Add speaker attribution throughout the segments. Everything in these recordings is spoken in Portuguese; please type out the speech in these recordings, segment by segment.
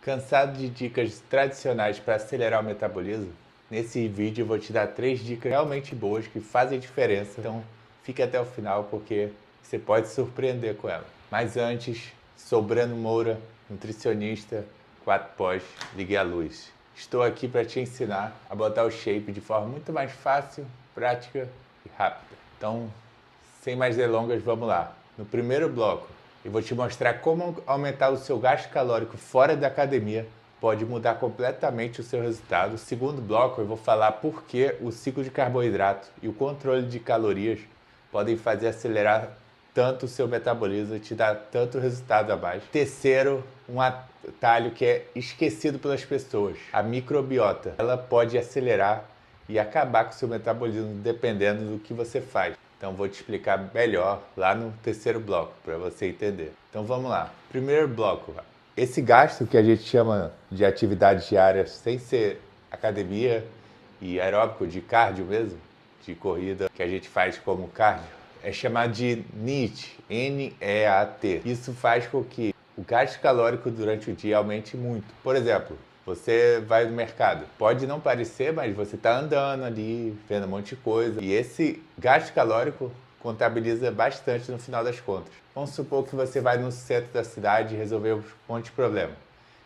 Speaker 1: Cansado de dicas tradicionais para acelerar o metabolismo? Nesse vídeo eu vou te dar 3 dicas realmente boas que fazem diferença, então fique até o final porque você pode se surpreender com ela. Mas antes, sou Breno Moura, nutricionista, 4 pós, ligue a luz. Estou aqui para te ensinar a botar o shape de forma muito mais fácil, prática e rápida. Então, sem mais delongas, vamos lá. No primeiro bloco, eu vou te mostrar como aumentar o seu gasto calórico fora da academia pode mudar completamente o seu resultado. No segundo bloco, eu vou falar por que o ciclo de carboidrato e o controle de calorias podem fazer acelerar tanto o seu metabolismo e te dar tanto resultado a mais. Terceiro, um atalho que é esquecido pelas pessoas, a microbiota. Ela pode acelerar e acabar com o seu metabolismo dependendo do que você faz. Então vou te explicar melhor lá no terceiro bloco para você entender. Então vamos lá. Primeiro bloco. Esse gasto que a gente chama de atividades diárias sem ser academia e aeróbico, de cardio mesmo, de corrida que a gente faz como cardio, é chamado de NEAT, N-E-A-T. Isso faz com que o gasto calórico durante o dia aumente muito. Por exemplo, você vai no mercado. Pode não parecer, mas você está andando ali, vendo um monte de coisa. E esse gasto calórico contabiliza bastante no final das contas. Vamos supor que você vai no centro da cidade e resolver um monte de problema.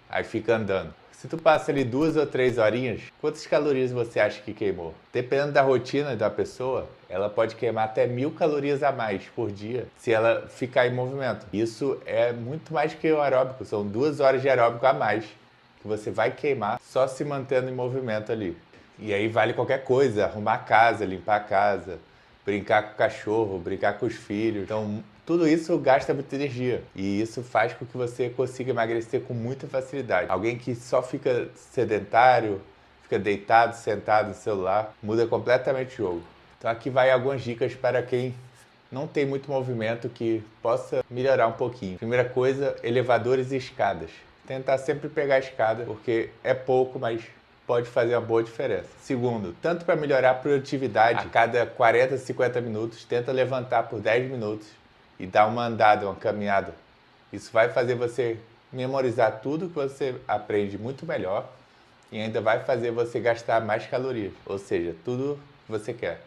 Speaker 1: Aí fica andando. Se tu passa ali 2 ou 3 horinhas, quantas calorias você acha que queimou? Dependendo da rotina da pessoa, ela pode queimar até 1000 calorias a mais por dia se ela ficar em movimento. Isso é muito mais que o aeróbico, são 2 horas de aeróbico a mais que você vai queimar só se mantendo em movimento ali. E aí vale qualquer coisa, arrumar a casa, limpar a casa, brincar com o cachorro, brincar com os filhos. Então, tudo isso gasta muita energia e isso faz com que você consiga emagrecer com muita facilidade. Alguém que só fica sedentário, fica deitado, sentado no celular, muda completamente o jogo. Então aqui vai algumas dicas para quem não tem muito movimento que possa melhorar um pouquinho. Primeira coisa, elevadores e escadas. Tentar sempre pegar a escada, porque é pouco, mas pode fazer uma boa diferença. Segundo, tanto para melhorar a produtividade, a cada 40, 50 minutos, tenta levantar por 10 minutos e dar uma andada, uma caminhada. Isso vai fazer você memorizar tudo que você aprende muito melhor e ainda vai fazer você gastar mais calorias, ou seja, tudo que você quer.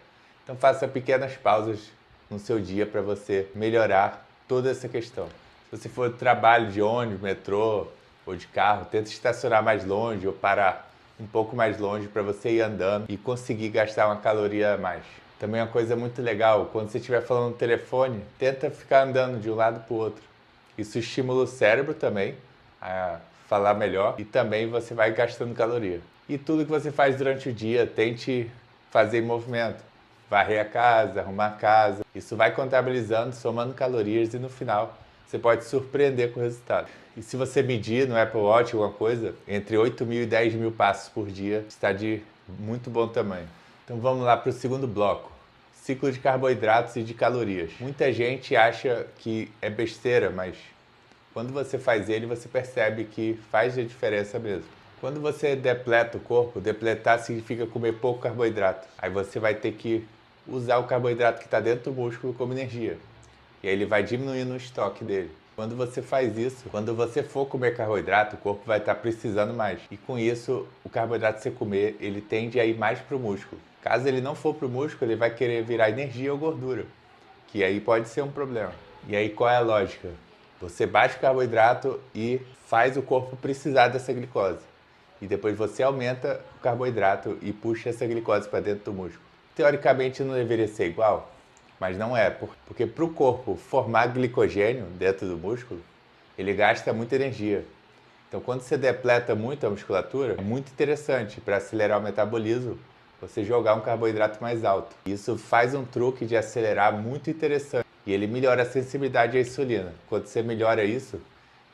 Speaker 1: Então faça pequenas pausas no seu dia para você melhorar toda essa questão. Se você for trabalho de ônibus, metrô ou de carro, tenta estacionar mais longe ou parar um pouco mais longe para você ir andando e conseguir gastar uma caloria a mais. Também uma coisa muito legal, quando você estiver falando no telefone, tenta ficar andando de um lado para o outro. Isso estimula o cérebro também a falar melhor e também você vai gastando caloria. E tudo que você faz durante o dia, tente fazer em movimento. Varrer a casa, arrumar a casa. Isso vai contabilizando, somando calorias e no final você pode surpreender com o resultado. E se você medir no Apple Watch alguma coisa, entre 8.000 e 10.000 passos por dia, está de muito bom tamanho. Então vamos lá para o segundo bloco. Ciclo de carboidratos e de calorias. Muita gente acha que é besteira, mas quando você faz ele, você percebe que faz a diferença mesmo. Quando você depleta o corpo, depletar significa comer pouco carboidrato. Aí você vai ter que usar o carboidrato que está dentro do músculo como energia. E aí ele vai diminuindo o estoque dele. Quando você faz isso, quando você for comer carboidrato, o corpo vai estar precisando mais. E com isso, o carboidrato que você comer, ele tende a ir mais para o músculo. Caso ele não for para o músculo, ele vai querer virar energia ou gordura, que aí pode ser um problema. E aí qual é a lógica? Você baixa o carboidrato e faz o corpo precisar dessa glicose. E depois você aumenta o carboidrato e puxa essa glicose para dentro do músculo. Teoricamente não deveria ser igual, mas não é, porque para o corpo formar glicogênio dentro do músculo, ele gasta muita energia. Então quando você depleta muito a musculatura, é muito interessante para acelerar o metabolismo você jogar um carboidrato mais alto. Isso faz um truque de acelerar muito interessante e ele melhora a sensibilidade à insulina. Quando você melhora isso,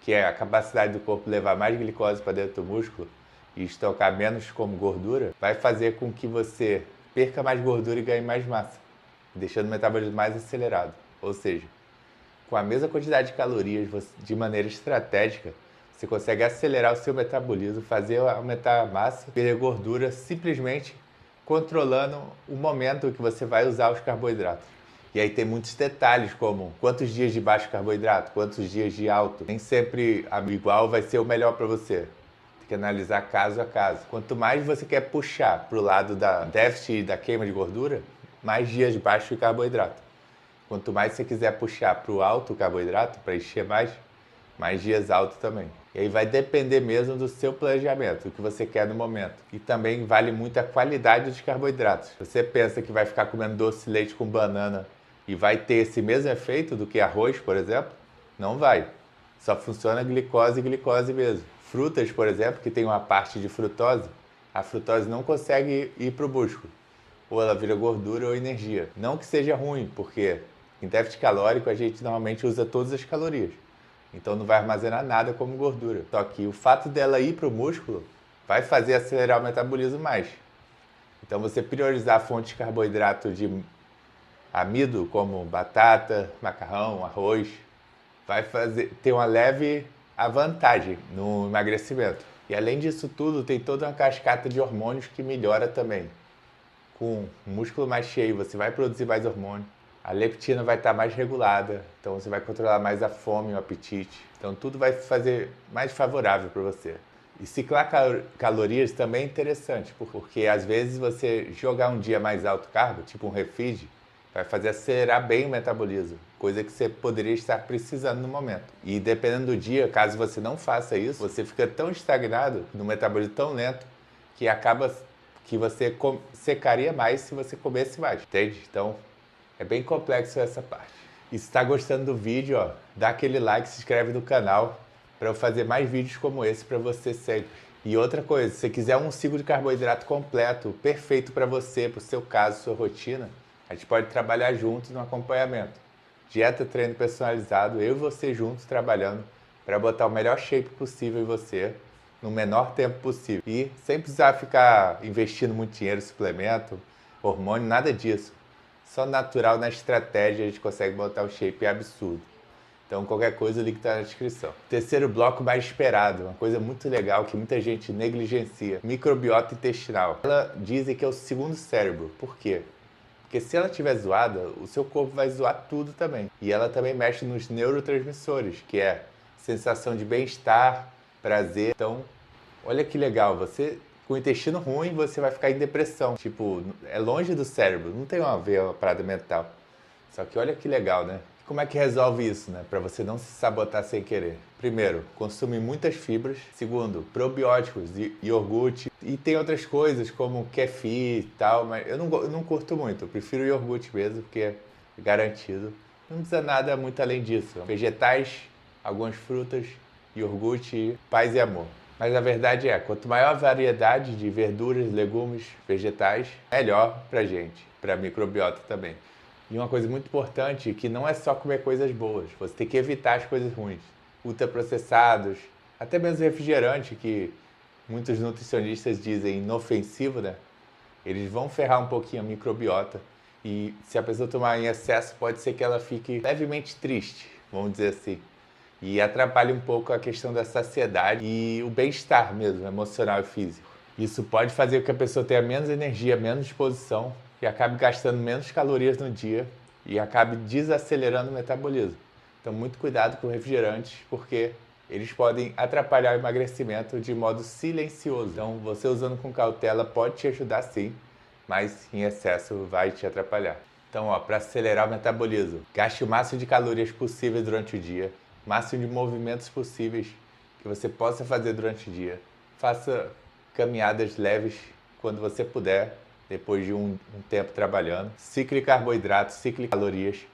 Speaker 1: que é a capacidade do corpo levar mais glicose para dentro do músculo e estocar menos como gordura, vai fazer com que você perca mais gordura e ganhe mais massa, deixando o metabolismo mais acelerado. Ou seja, com a mesma quantidade de calorias, de maneira estratégica, você consegue acelerar o seu metabolismo, fazer aumentar a massa, perder gordura, simplesmente controlando o momento que você vai usar os carboidratos. E aí tem muitos detalhes, como quantos dias de baixo carboidrato, quantos dias de alto. Nem sempre igual vai ser o melhor para você. que analisar caso a caso. Quanto mais você quer puxar para o lado da déficit e da queima de gordura, mais dias baixos de carboidrato. Quanto mais você quiser puxar para o alto carboidrato, para encher mais dias alto também. E aí vai depender mesmo do seu planejamento, do que você quer no momento. E também vale muito a qualidade dos carboidratos. Você pensa que vai ficar comendo doce de leite com banana e vai ter esse mesmo efeito do que arroz, por exemplo? Não vai. Só funciona glicose e glicose mesmo. Frutas, por exemplo, que tem uma parte de frutose, a frutose não consegue ir para o músculo. Ou ela vira gordura ou energia. Não que seja ruim, porque em déficit calórico a gente normalmente usa todas as calorias. Então não vai armazenar nada como gordura. Só que o fato dela ir para o músculo vai fazer acelerar o metabolismo mais. Então você priorizar fontes de carboidrato de amido, como batata, macarrão, arroz, vai ter uma leve vantagem no emagrecimento. E além disso tudo, tem toda uma cascata de hormônios que melhora também. Com o músculo mais cheio, você vai produzir mais hormônio. A leptina vai estar mais regulada, então você vai controlar mais a fome e o apetite. Então tudo vai fazer mais favorável para você. E ciclar calorias também é interessante, porque às vezes você jogar um dia mais alto carbo, tipo um refeed, vai fazer acelerar bem o metabolismo, coisa que você poderia estar precisando no momento. E dependendo do dia, caso você não faça isso, você fica tão estagnado, no metabolismo tão lento, que acaba que você secaria mais se você comesse mais, entende? Então, é bem complexo essa parte. E se está gostando do vídeo, ó, dá aquele like, se inscreve no canal para eu fazer mais vídeos como esse para você sempre. E outra coisa, se você quiser um ciclo de carboidrato completo, perfeito para você, para o seu caso, sua rotina, a gente pode trabalhar juntos no acompanhamento. Dieta, treino personalizado, eu e você juntos trabalhando para botar o melhor shape possível em você, no menor tempo possível. E sem precisar ficar investindo muito dinheiro em suplemento, hormônio, nada disso. Só natural na estratégia a gente consegue botar o shape absurdo. Então qualquer coisa o link está na descrição. Terceiro bloco mais esperado, uma coisa muito legal que muita gente negligencia. Microbiota intestinal. Ela dizem que é o segundo cérebro. Por quê? Porque se ela estiver zoada, o seu corpo vai zoar tudo também. E ela também mexe nos neurotransmissores, que é sensação de bem-estar, prazer. Então, olha que legal, você com o intestino ruim, você vai ficar em depressão. Tipo, é longe do cérebro, não tem a ver uma parada mental. Só que olha que legal, né? Como é que resolve isso, né? Para você não se sabotar sem querer. Primeiro, consumir muitas fibras. Segundo, probióticos, iogurte. E tem outras coisas como kefir e tal, mas eu não curto muito. Eu prefiro iogurte mesmo, porque é garantido. Não precisa nada muito além disso. Vegetais, algumas frutas, iogurte, paz e amor. Mas a verdade é, quanto maior a variedade de verduras, legumes, vegetais, melhor pra gente, pra microbiota também. E uma coisa muito importante é que não é só comer coisas boas, você tem que evitar as coisas ruins. Ultraprocessados, até mesmo refrigerante, que muitos nutricionistas dizem inofensivo, né? Eles vão ferrar um pouquinho a microbiota. E se a pessoa tomar em excesso, pode ser que ela fique levemente triste, vamos dizer assim. E atrapalha um pouco a questão da saciedade e o bem-estar mesmo, emocional e físico. Isso pode fazer com que a pessoa tenha menos energia, menos disposição e acabe gastando menos calorias no dia e acabe desacelerando o metabolismo. Então, muito cuidado com refrigerantes, porque eles podem atrapalhar o emagrecimento de modo silencioso. Então, você usando com cautela pode te ajudar sim, mas em excesso vai te atrapalhar. Então, para acelerar o metabolismo, gaste o máximo de calorias possível durante o dia, máximo de movimentos possíveis que você possa fazer durante o dia. Faça caminhadas leves quando você puder, depois de um tempo trabalhando. Cicle carboidratos, cicle calorias.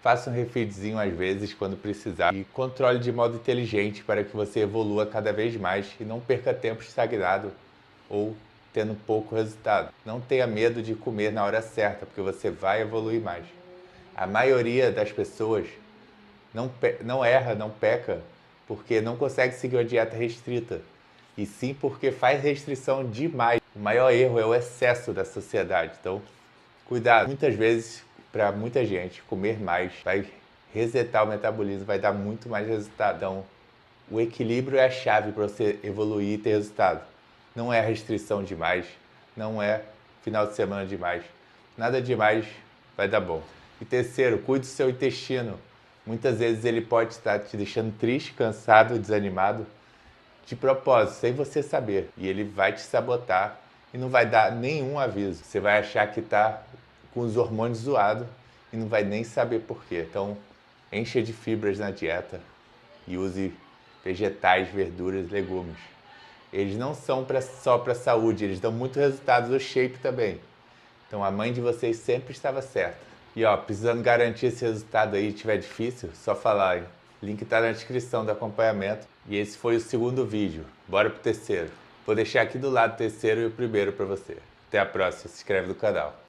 Speaker 1: Faça um refeedzinho às vezes quando precisar. E controle de modo inteligente para que você evolua cada vez mais e não perca tempo estagnado ou tendo pouco resultado. Não tenha medo de comer na hora certa, porque você vai evoluir mais. A maioria das pessoas não erra, não peca, porque não consegue seguir uma dieta restrita, e sim porque faz restrição demais. O maior erro é o excesso da sociedade, então cuidado. Muitas vezes, para muita gente, comer mais vai resetar o metabolismo, vai dar muito mais resultado. Então, o equilíbrio é a chave para você evoluir e ter resultado. Não é restrição demais, não é final de semana demais. Nada demais vai dar bom. E terceiro, cuide do seu intestino. Muitas vezes ele pode estar te deixando triste, cansado, desanimado. de propósito, sem você saber. E ele vai te sabotar e não vai dar nenhum aviso. Você vai achar que tá com os hormônios zoados e não vai nem saber por quê. Então, encha de fibras na dieta e use vegetais, verduras, legumes. Eles não são só para saúde, eles dão muito resultado no shape também. Então a mãe de vocês sempre estava certa. E ó, precisando garantir esse resultado aí, tiver difícil, só falar, hein? Link tá na descrição do acompanhamento. E esse foi o segundo vídeo. Bora pro terceiro. Vou deixar aqui do lado o terceiro e o primeiro para você. Até a próxima, se inscreve no canal.